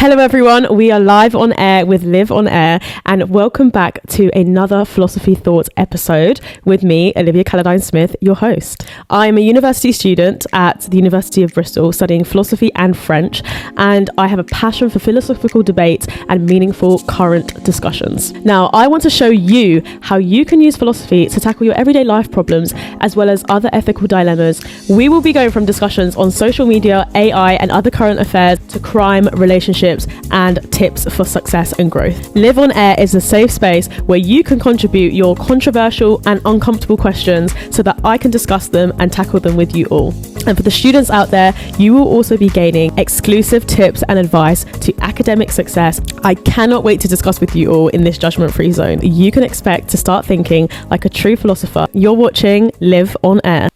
Hello everyone, we are live on air with LivOnAir, and welcome back to another Philosophy Thoughts episode with me, Olivia Calladine-Smith, your host. I'm a university student at the University of Bristol studying philosophy and French, and I have a passion for philosophical debate and meaningful current discussions. Now, I want to show you how you can use philosophy to tackle your everyday life problems as well as other ethical dilemmas. We will be going from discussions on social media, AI and other current affairs to crime, relationships and tips for success and growth. LivOnAir is a safe space where you can contribute your controversial and uncomfortable questions so that I can discuss them and tackle them with you all. And for the students out there, you will also be gaining exclusive tips and advice to academic success. I cannot wait to discuss with you all in this judgment-free zone. You can expect to start thinking like a true philosopher. You're watching LivOnAir.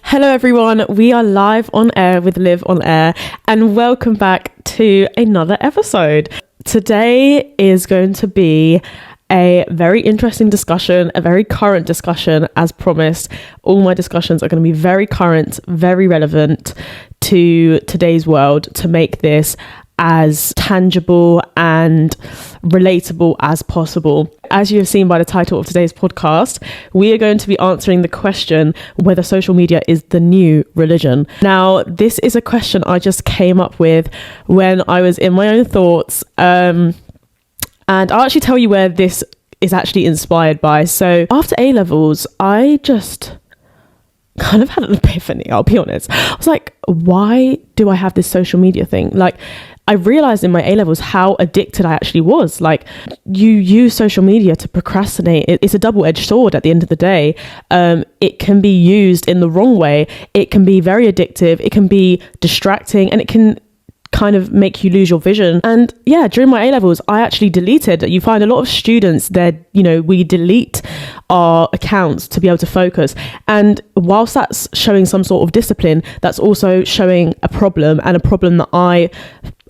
Hello everyone, we are live on air with LivOnAir, and welcome back to another episode. Today is going to be a very interesting discussion, a very current discussion as promised. All my discussions are going to be very current, very relevant to today's world to make this as tangible and relatable as possible. As you have seen by the title of today's podcast, we are going to be answering the question whether social media is the new religion. Now, this is a question I just came up with when I was in my own thoughts, and I'll actually tell you where this is actually inspired by. So after A-levels, I just kind of had an epiphany, I'll be honest. I was like, why do I have this social media thing? Like, I realized in my A-levels how addicted I actually was. Like, you use social media to procrastinate. It's a double-edged sword at the end of the day. It can be used in the wrong way. It can be very addictive. It can be distracting, and it can kind of make you lose your vision. And yeah, during my A-levels, I actually deleted. You find a lot of students that, we delete our accounts to be able to focus. And whilst that's showing some sort of discipline, that's also showing a problem, and a problem that I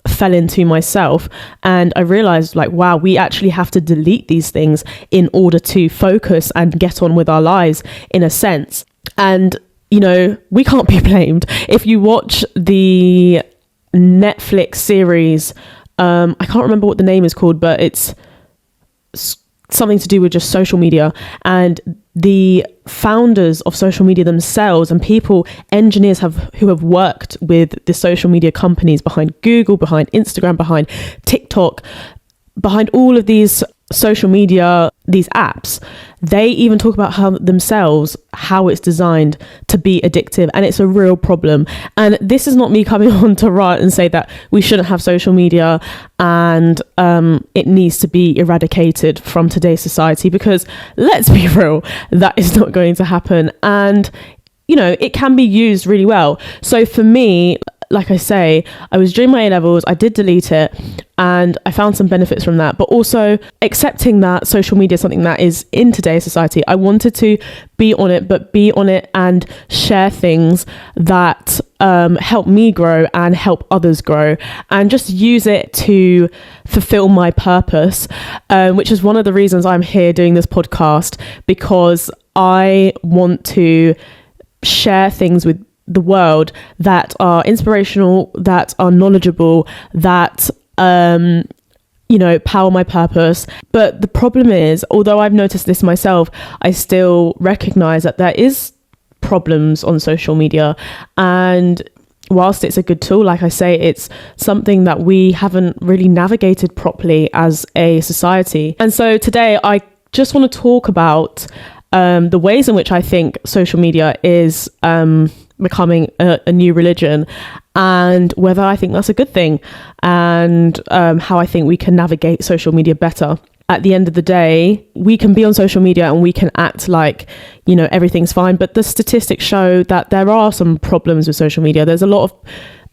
fell into myself. And I realized, like, wow, we actually have to delete these things in order to focus and get on with our lives in a sense. And we can't be blamed. If you watch the Netflix series, I can't remember what the name is called, but it's something to do with just social media, and the founders of social media themselves and engineers who have worked with the social media companies behind Google, behind Instagram, behind TikTok, behind all of these social media, these apps, they even talk about how it's designed to be addictive, and it's a real problem. And this is not me coming on to write and say that we shouldn't have social media and it needs to be eradicated from today's society, because let's be real, that is not going to happen. And it can be used really well. So for me, like I say, I was during my A-levels, I did delete it, and I found some benefits from that, but also accepting that social media is something that is in today's society. I wanted to be on it and share things that help me grow and help others grow, and just use it to fulfill my purpose, which is one of the reasons I'm here doing this podcast, because I want to share things with the world that are inspirational, that are knowledgeable, that power my purpose. But the problem is, although I've noticed this myself, I still recognize that there is problems on social media. And whilst it's a good tool, like I say, it's something that we haven't really navigated properly as a society. And so today I just want to talk about the ways in which I think social media is becoming a new religion, and whether I think that's a good thing, and how I think we can navigate social media better. At the end of the day, we can be on social media and we can act like, everything's fine, but the statistics show that there are some problems with social media. There's a lot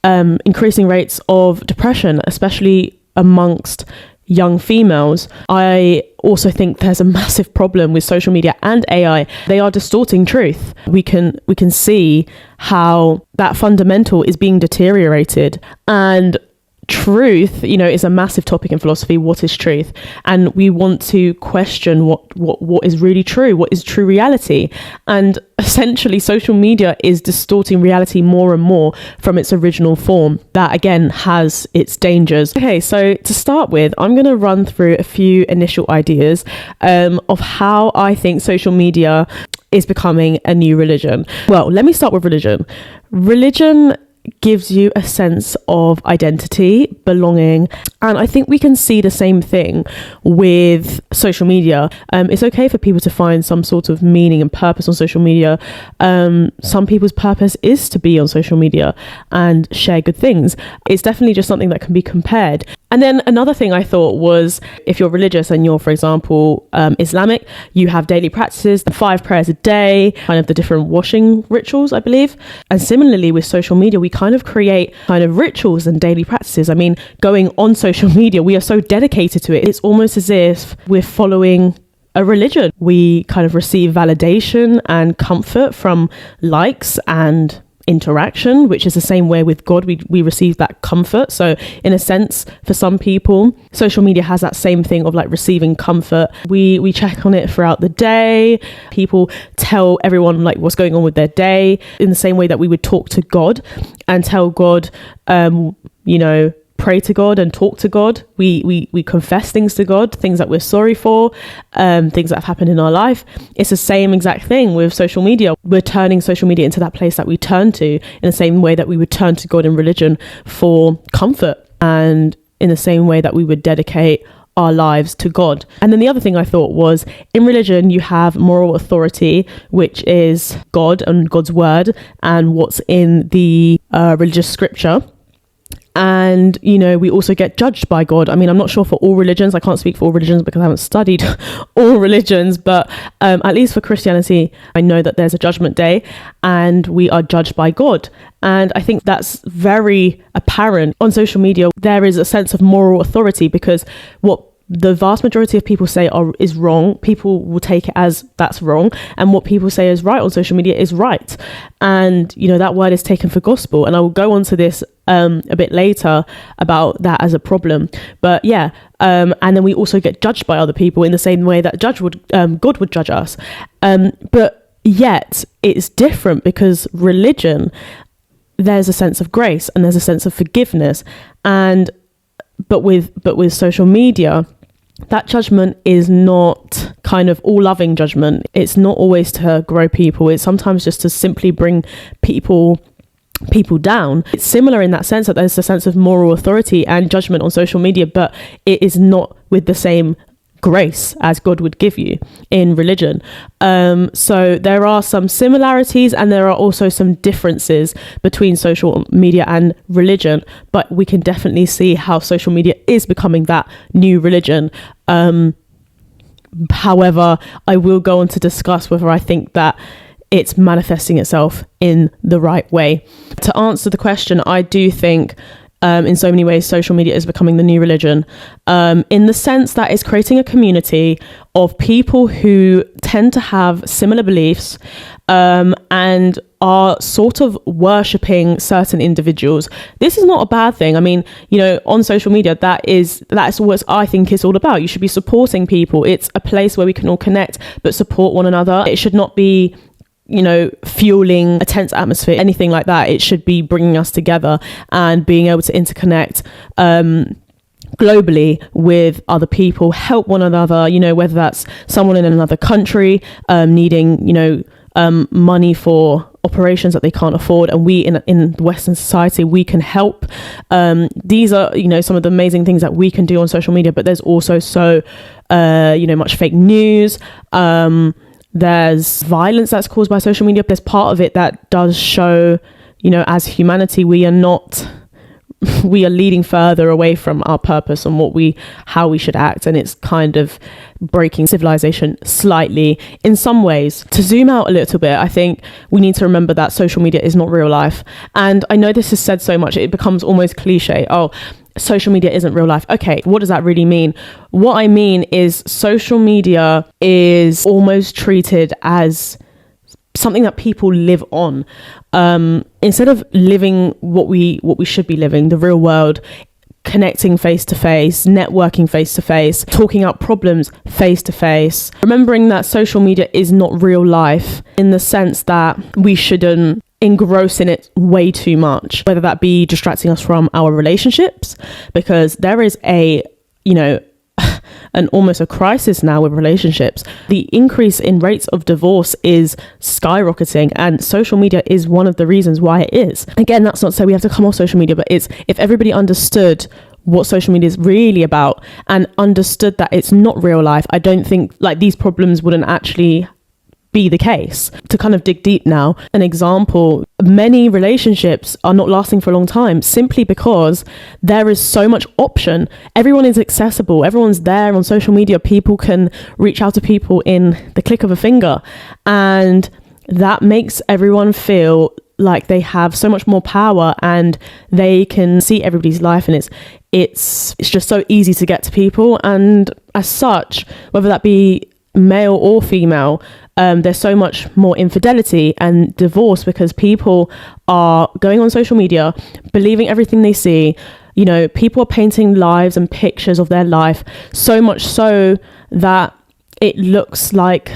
of increasing rates of depression, especially amongst young females. I also think there's a massive problem with social media and AI. They are distorting truth. We can see how that fundamental is being deteriorated. And truth, is a massive topic in philosophy. What is truth? And we want to question what is really true, what is true reality. And essentially social media is distorting reality more and more from its original form. That again has its dangers. Okay, so to start with, I'm going to run through a few initial ideas of how I think social media is becoming a new religion. Well, let me start with religion. Religion gives you a sense of identity, belonging, and I think we can see the same thing with social media. It's okay for people to find some sort of meaning and purpose on social media. Some people's purpose is to be on social media and share good things. It's definitely just something that can be compared. And then another thing I thought was, if you're religious and you're, for example, Islamic, you have daily practices, 5 prayers a day, kind of the different washing rituals, I believe. And similarly with social media, we kind of create kind of rituals and daily practices. I mean, going on social media, we are so dedicated to it. It's almost as if we're following a religion. We kind of receive validation and comfort from likes and interaction, which is the same way with God. We receive that comfort. So in a sense, for some people, social media has that same thing of like receiving comfort. We check on it throughout the day. People tell everyone like what's going on with their day in the same way that we would talk to God and tell God, pray to God and talk to God. We confess things to God, things that we're sorry for, things that have happened in our life. It's the same exact thing with social media. We're turning social media into that place that we turn to in the same way that we would turn to God in religion for comfort, and in the same way that we would dedicate our lives to God. And then the other thing I thought was, in religion you have moral authority, which is God and God's word and what's in the religious scripture. And, we also get judged by God. I mean, I'm not sure for all religions. I can't speak for all religions because I haven't studied all religions. But at least for Christianity, I know that there's a judgment day and we are judged by God. And I think that's very apparent on social media. There is a sense of moral authority because what the vast majority of people say is wrong, people will take it as that's wrong, and what people say is right on social media is right. And that word is taken for gospel, and I will go on to this a bit later about that as a problem. But and then we also get judged by other people in the same way that God would judge us. But yet it's different because religion, there's a sense of grace and there's a sense of forgiveness, but with social media, that judgment is not kind of all loving judgment. It's not always to grow people. It's sometimes just to simply bring people down. It's similar in that sense that there's a sense of moral authority and judgment on social media, but it is not with the same grace as God would give you in religion. So there are some similarities and there are also some differences between social media and religion, but we can definitely see how social media is becoming that new religion. However, I will go on to discuss whether I think that it's manifesting itself in the right way. To answer the question, I do think in so many ways, social media is becoming the new religion, in the sense that it's creating a community of people who tend to have similar beliefs and are sort of worshipping certain individuals. This is not a bad thing. I mean, on social media, that's what I think it's all about. You should be supporting people. It's a place where we can all connect, but support one another. It should not be fueling a tense atmosphere, anything like that. It should be bringing us together and being able to interconnect globally with other people, help one another, whether that's someone in another country needing, money for operations that they can't afford, and we in Western society, we can help. These are, some of the amazing things that we can do on social media, but there's also much fake news. There's violence that's caused by social media. There's part of it that does show, as humanity, we are leading further away from our purpose and how we should act. And it's kind of breaking civilization slightly in some ways. To zoom out a little bit, I think we need to remember that social media is not real life. And I know this is said so much, it becomes almost cliche. Oh, social media isn't real life. Okay, what does that really mean? What I mean is social media is almost treated as something that people live on. Instead of living what we should be living, the real world, connecting face to face, networking face to face, talking out problems face to face. Remembering that social media is not real life, in the sense that we shouldn't engross in it way too much, whether that be distracting us from our relationships, because there is an almost a crisis now with relationships. The increase in rates of divorce is skyrocketing, and social media is one of the reasons why it is. Again, that's not to say we have to come off social media, but it's, if everybody understood what social media is really about and understood that it's not real life, I don't think like these problems wouldn't actually be the case. To kind of dig deep now, an example, many relationships are not lasting for a long time simply because there is so much option. Everyone is accessible, everyone's there on social media, people can reach out to people in the click of a finger, and that makes everyone feel like they have so much more power and they can see everybody's life, and it's just so easy to get to people. And as such, whether that be male or female, there's so much more infidelity and divorce because people are going on social media, believing everything they see. People are painting lives and pictures of their life, so much so that it looks like,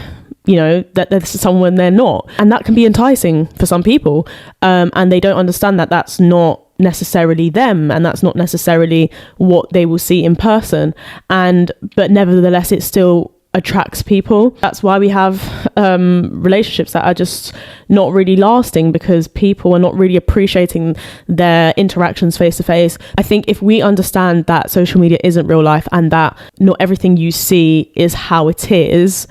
that there's someone they're not. And that can be enticing for some people. And they don't understand that that's not necessarily them, and that's not necessarily what they will see in person. But nevertheless, it still attracts people. That's why we have relationships that are just not really lasting, because people are not really appreciating their interactions face to face. I think if we understand that social media isn't real life and that not everything you see is how it is,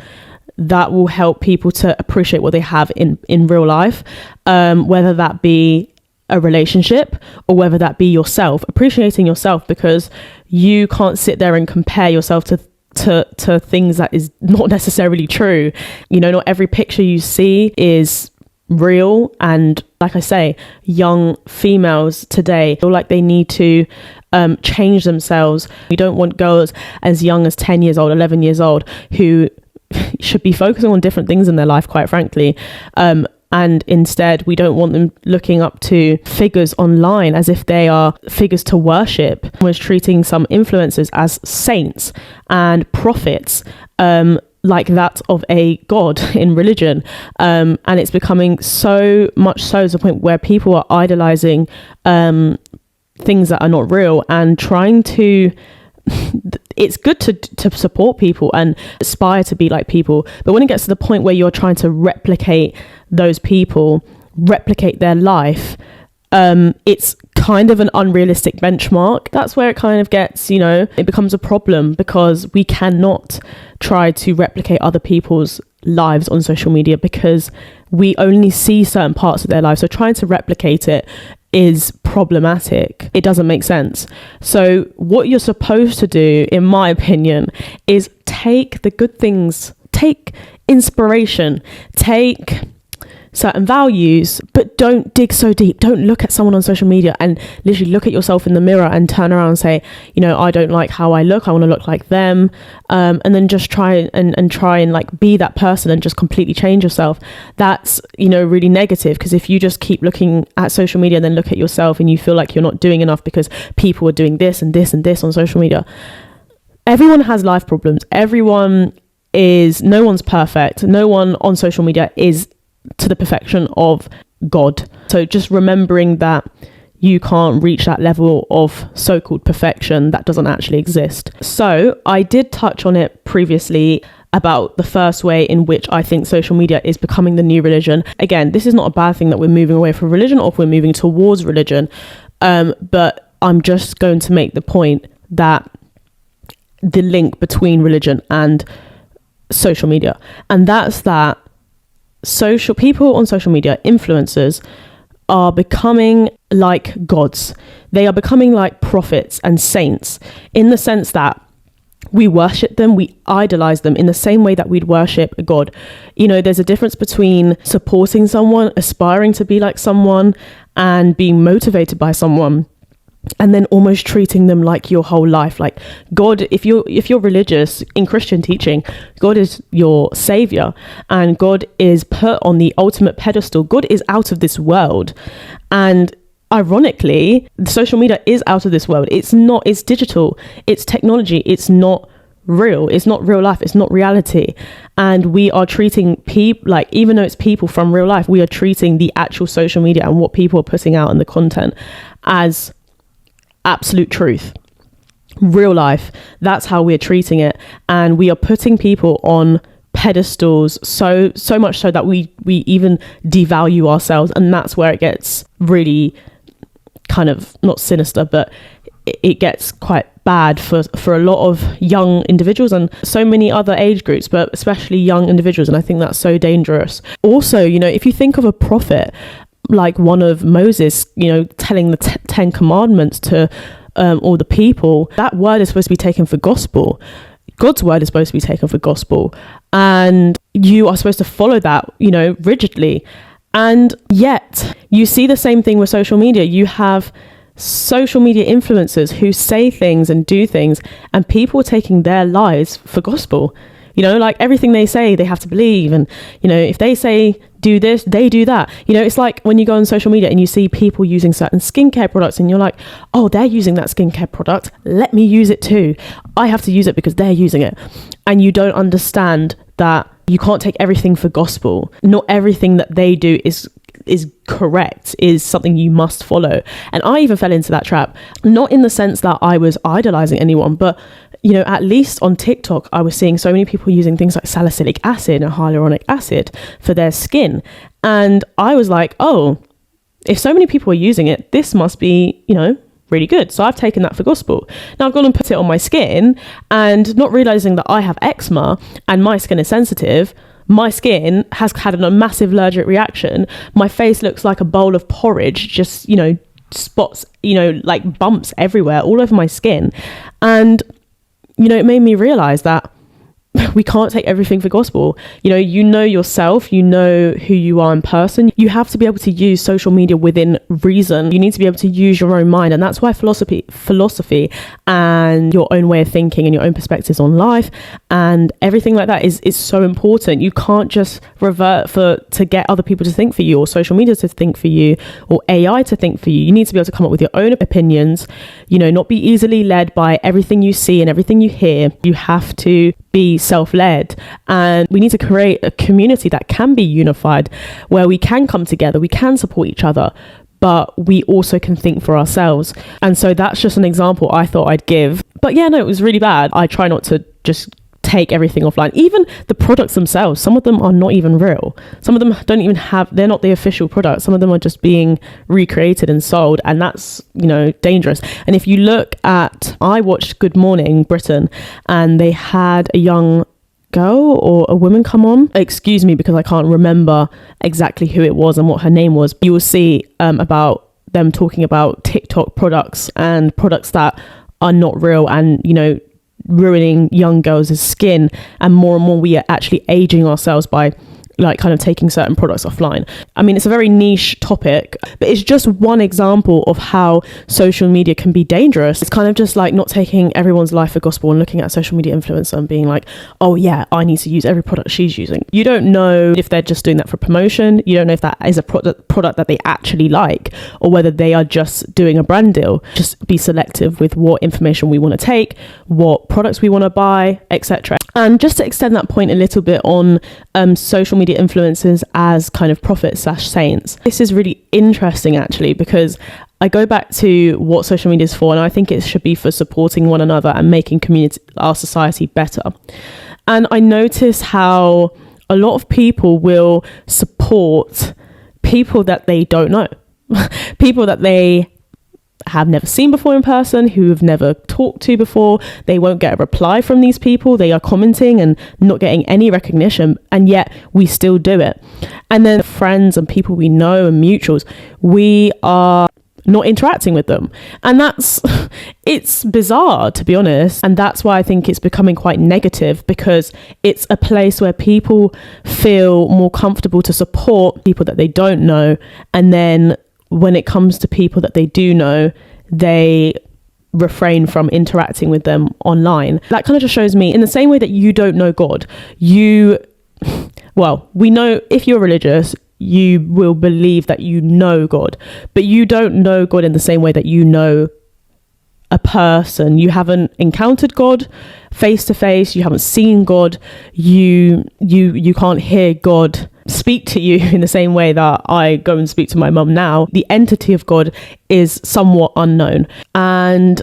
that will help people to appreciate what they have in real life, whether that be a relationship or whether that be yourself, appreciating yourself, because you can't sit there and compare yourself to things that is not necessarily true. Not every picture you see is real. And like I say, young females today feel like they need to change themselves. We don't want girls as young as 10 years old, 11 years old, who should be focusing on different things in their life, quite frankly. And instead, we don't want them looking up to figures online as if they are figures to worship. We're treating some influencers as saints and prophets, like that of a god in religion. And it's becoming so much so to the point where people are idolizing things that are not real and trying to... It's good to support people and aspire to be like people, but when it gets to the point where you're trying to replicate those people, replicate their life, it's kind of an unrealistic benchmark. That's where it kind of gets, it becomes a problem, because we cannot try to replicate other people's lives on social media because we only see certain parts of their lives. So trying to replicate it is problematic. It doesn't make sense. So what you're supposed to do, in my opinion, is take the good things, take inspiration, take certain values, but don't dig so deep. Don't look at someone on social media and literally look at yourself in the mirror and turn around and say, I don't like how I look, I want to look like them, and then just try and like be that person and just completely change yourself. That's really negative, because if you just keep looking at social media and then look at yourself and you feel like you're not doing enough because people are doing this and this and this on social media. Everyone has life problems. No one's perfect. No one on social media is to the perfection of God. So just remembering that you can't reach that level of so-called perfection that doesn't actually exist. So I did touch on it previously about the first way in which I think social media is becoming the new religion. Again, this is not a bad thing that we're moving away from religion or if we're moving towards religion. But I'm just going to make the point that the link between religion and social media, and that's that people on social media, influencers, are becoming like gods. They are becoming like prophets and saints, in the sense that we worship them, we idolize them in the same way that we'd worship a god. There's a difference between supporting someone, aspiring to be like someone, and being motivated by someone, and then almost treating them like your whole life. Like God, if you're religious in Christian teaching, God is your savior and God is put on the ultimate pedestal. God is out of this world. And ironically, social media is out of this world. It's digital, it's technology, it's not real. It's not real life. It's not reality. And we are treating people, like, even though it's people from real life, we are treating the actual social media and what people are putting out in the content as absolute truth. Real life. That's how we're treating it. And we are putting people on pedestals so much so that we even devalue ourselves. And that's where it gets really kind of not sinister, but it gets quite bad for a lot of young individuals and so many other age groups, but especially young individuals. And I think that's so dangerous. Also, you know, if you think of a prophet like one of Moses, you know, telling the 10 commandments to all the people, that word is supposed to be taken for gospel. God's word is supposed to be taken for gospel, and you are supposed to follow that, you know, rigidly. And yet you see the same thing with social media. You have social media influencers who say things and do things, and people are taking their lies for gospel. You know, like everything they say, they have to believe. And, you know, if they say do this, they do that. You know, it's like when you go on social media and you see people using certain skincare products and you're like, oh, they're using that skincare product, let me use it too. I have to use it because they're using it. And you don't understand that you can't take everything for gospel. Not everything that they do is correct, is something you must follow. And I even fell into that trap, not in the sense that I was idolizing anyone, but, you know, at least on TikTok, I was seeing so many people using things like salicylic acid and hyaluronic acid for their skin. And I was like, oh, if so many people are using it, this must be, you know, really good. So I've taken that for gospel. Now I've gone and put it on my skin, and not realizing that I have eczema and my skin is sensitive. My skin has had a massive allergic reaction. My face looks like a bowl of porridge, just, you know, spots, you know, like bumps everywhere, all over my skin. And, you know, it made me realize that we can't take everything for gospel. You know yourself, you know who you are in person. You have to be able to use social media within reason. You need to be able to use your own mind. And that's why philosophy and your own way of thinking and your own perspectives on life and everything like that is so important. You can't just revert to get other people to think for you, or social media to think for you, or AI to think for you. You need to be able to come up with your own opinions, you know, not be easily led by everything you see and everything you hear. You have to be self-led, and we need to create a community that can be unified, where we can come together, we can support each other, but we also can think for ourselves. And so that's just an example I thought I'd give. But yeah, no, it was really bad. I try not to just take everything offline. Even the products themselves, some of them are not even real. Some of them don't even they're not the official product. Some of them are just being recreated and sold, and that's, you know, dangerous. And if you look at, I watched Good Morning Britain, and they had a young girl or a woman come on. Excuse me, because I can't remember exactly who it was and what her name was. You will see about them talking about TikTok products and products that are not real, and, you know, ruining young girls' skin. And more we are actually aging ourselves by, like, kind of taking certain products offline. I mean, it's a very niche topic, but it's just one example of how social media can be dangerous. It's kind of just like not taking everyone's life for gospel and looking at a social media influencer and being like, oh yeah, I need to use every product she's using. You don't know if they're just doing that for promotion. You don't know if that is a product that they actually like, or whether they are just doing a brand deal. Just be selective with what information we want to take, what products we want to buy, etc. And just to extend that point a little bit on social media influencers as kind of prophets/saints. This is really interesting, actually, because I go back to what social media is for, and I think it should be for supporting one another and making our society better. And I notice how a lot of people will support people that they don't know, people that they have never seen before in person, who have never talked to before. They won't get a reply from these people. They are commenting and not getting any recognition, and yet we still do it. And then friends and people we know and mutuals, we are not interacting with them. And it's bizarre, to be honest. And that's why I think it's becoming quite negative, because it's a place where people feel more comfortable to support people that they don't know. And then when it comes to people that they do know, they refrain from interacting with them online. That kind of just shows me, in the same way that you don't know God, we know if you're religious, you will believe that you know God, but you don't know God in the same way that you know a person. You haven't encountered God face to face. You haven't seen God. You can't hear God speak to you in the same way that I go and speak to my mum now. The entity of God is somewhat unknown. And,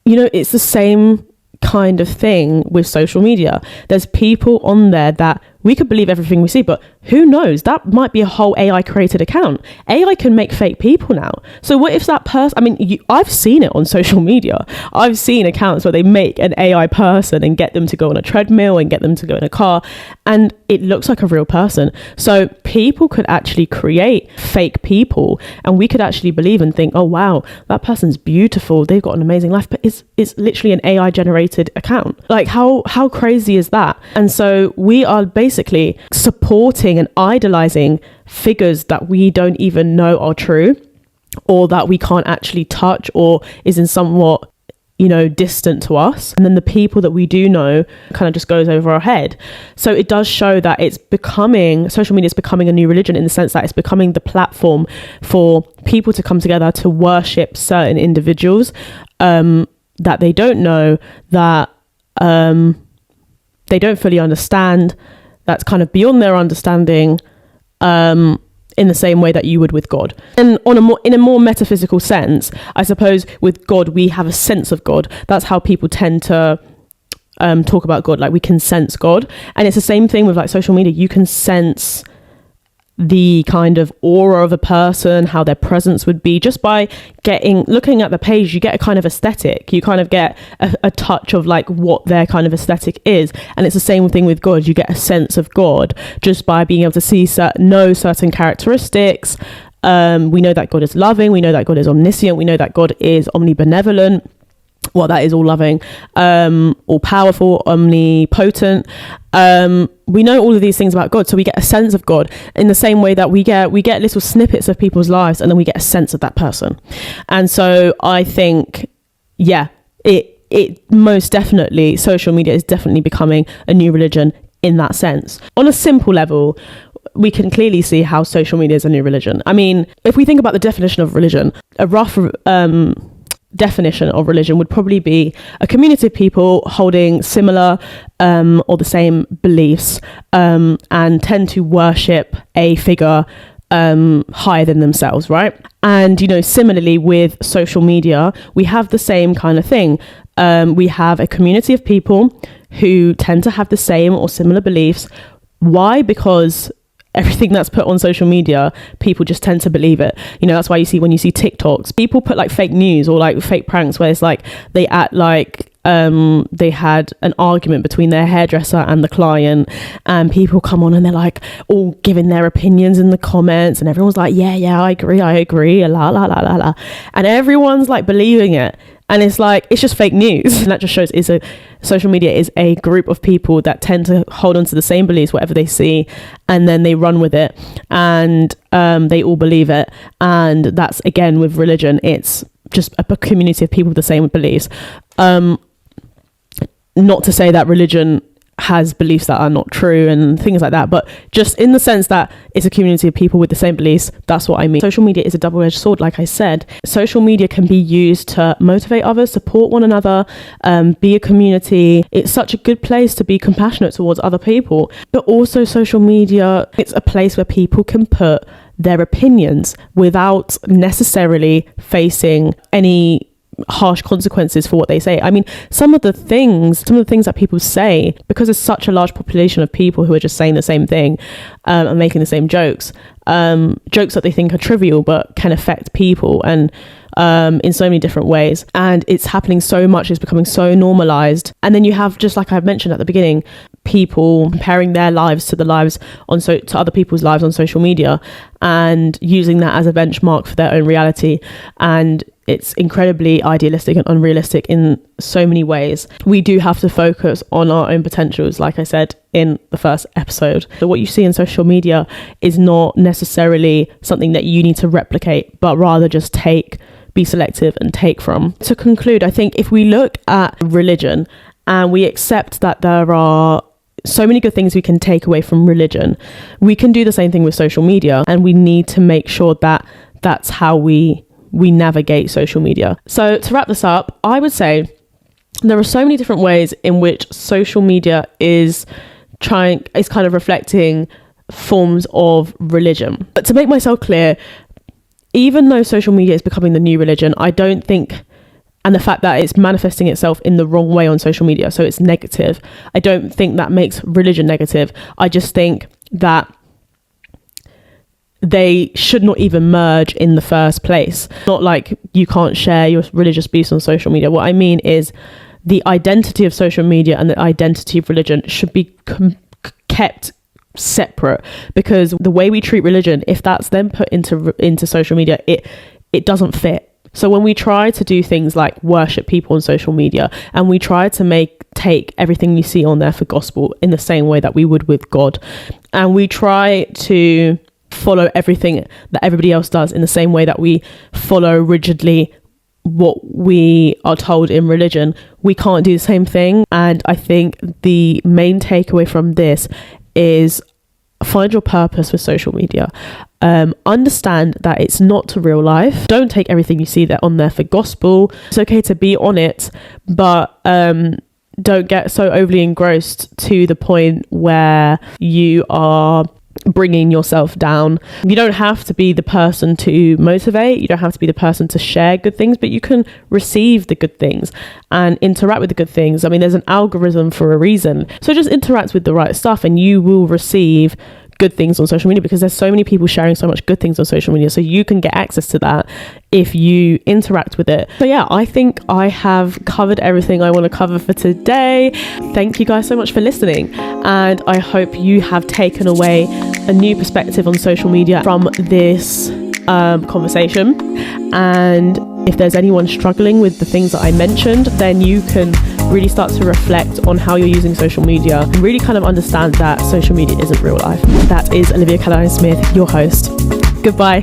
it's the same kind of thing with social media. There's people on there that we could believe everything we see, but who knows? That might be a whole AI created account. AI can make fake people now. So what if that person, I've seen it on social media. I've seen accounts where they make an AI person and get them to go on a treadmill and get them to go in a car, and it looks like a real person. So people could actually create fake people, and we could actually believe and think, oh wow, that person's beautiful, they've got an amazing life, but it's literally an AI generated account. Like how crazy is that? And so we are basically supporting and idolizing figures that we don't even know are true, or that we can't actually touch, or is in somewhat distant to us. And then the people that we do know kind of just goes over our head. So it does show that social media is becoming a new religion, in the sense that it's becoming the platform for people to come together to worship certain individuals that they don't know, that they don't fully understand, that's kind of beyond their understanding, in the same way that you would with God. And in a more metaphysical sense, I suppose with God, we have a sense of God. That's how people tend to talk about God. Like, we can sense God. And it's the same thing with like social media. You can sense the kind of aura of a person, how their presence would be, just by looking at the page. You get a kind of aesthetic, you kind of get a touch of like what their kind of aesthetic is. And it's the same thing with God. You get a sense of God just by being able to know certain characteristics. We know that God is loving, we know that God is omniscient, we know that God is omnibenevolent. Well, that is all loving, all powerful, omnipotent. We know all of these things about God, so we get a sense of God in the same way that we get little snippets of people's lives, and then we get a sense of that person. And so I think, it most definitely, social media is definitely becoming a new religion in that sense. On a simple level, we can clearly see how social media is a new religion. I mean, if we think about the definition of religion, a rough definition of religion would probably be a community of people holding similar or the same beliefs, and tend to worship a figure higher than themselves, right? And similarly with social media, we have the same kind of thing. We have a community of people who tend to have the same or similar beliefs. Why? Because everything that's put on social media, people just tend to believe it. That's why when you see TikToks, people put like fake news or like fake pranks where it's like they act like they had an argument between their hairdresser and the client, and people come on and they're like all giving their opinions in the comments, and everyone's like, yeah, I agree, la la la la la, and everyone's like believing it. And it's like, it's just fake news. And that just shows social media is a group of people that tend to hold on to the same beliefs, whatever they see, and then they run with it, and they all believe it. And that's, again, with religion, it's just a community of people with the same beliefs. Not to say that religion has beliefs that are not true and things like that, but just in the sense that it's a community of people with the same beliefs, that's what I mean. Social media is a double-edged sword. Like I said, social media can be used to motivate others, support one another, be a community. It's such a good place to be compassionate towards other people, but also social media, it's a place where people can put their opinions without necessarily facing any harsh consequences for what they say. I mean, some of the things that people say, because there's such a large population of people who are just saying the same thing and making the same jokes that they think are trivial but can affect people and in so many different ways. And it's happening so much, it's becoming so normalized. And then you have, just like I mentioned at the beginning, people comparing their lives to to other people's lives on social media and using that as a benchmark for their own reality. And it's incredibly idealistic and unrealistic in so many ways. We do have to focus on our own potentials, like I said in the first episode. So what you see in social media is not necessarily something that you need to replicate, but rather just be selective and take from. To conclude, I think if we look at religion and we accept that there are so many good things we can take away from religion. We can do the same thing with social media, and we need to make sure that that's how we navigate social media. So to wrap this up, I would say there are so many different ways in which social media is kind of reflecting forms of religion. But to make myself clear, even though social media is becoming the new religion, I don't think, and the fact that it's manifesting itself in the wrong way on social media, so it's negative, I don't think that makes religion negative. I just think that they should not even merge in the first place. Not like you can't share your religious beliefs on social media. What I mean is the identity of social media and the identity of religion should be kept separate, because the way we treat religion, if that's then put into social media, it doesn't fit. So when we try to do things like worship people on social media, and we try to take everything you see on there for gospel in the same way that we would with God, and we try to follow everything that everybody else does in the same way that we follow rigidly what we are told in religion, we can't do the same thing. And I think the main takeaway from this is find your purpose with social media. Understand that it's not real life. Don't take everything you see on there for gospel. It's okay to be on it, but don't get so overly engrossed to the point where you are bringing yourself down. You don't have to be the person to motivate. You don't have to be the person to share good things, but you can receive the good things and interact with the good things. I mean, there's an algorithm for a reason. So just interact with the right stuff and you will receive good things on social media, because there's so many people sharing so much good things on social media, so you can get access to that if you interact with it. So yeah, I think I have covered everything I want to cover for today. Thank you guys so much for listening, and I hope you have taken away a new perspective on social media from this conversation. And if there's anyone struggling with the things that I mentioned, then you can really start to reflect on how you're using social media and really kind of understand that social media isn't real life. That is Olivia Caroline Smith, your host. Goodbye.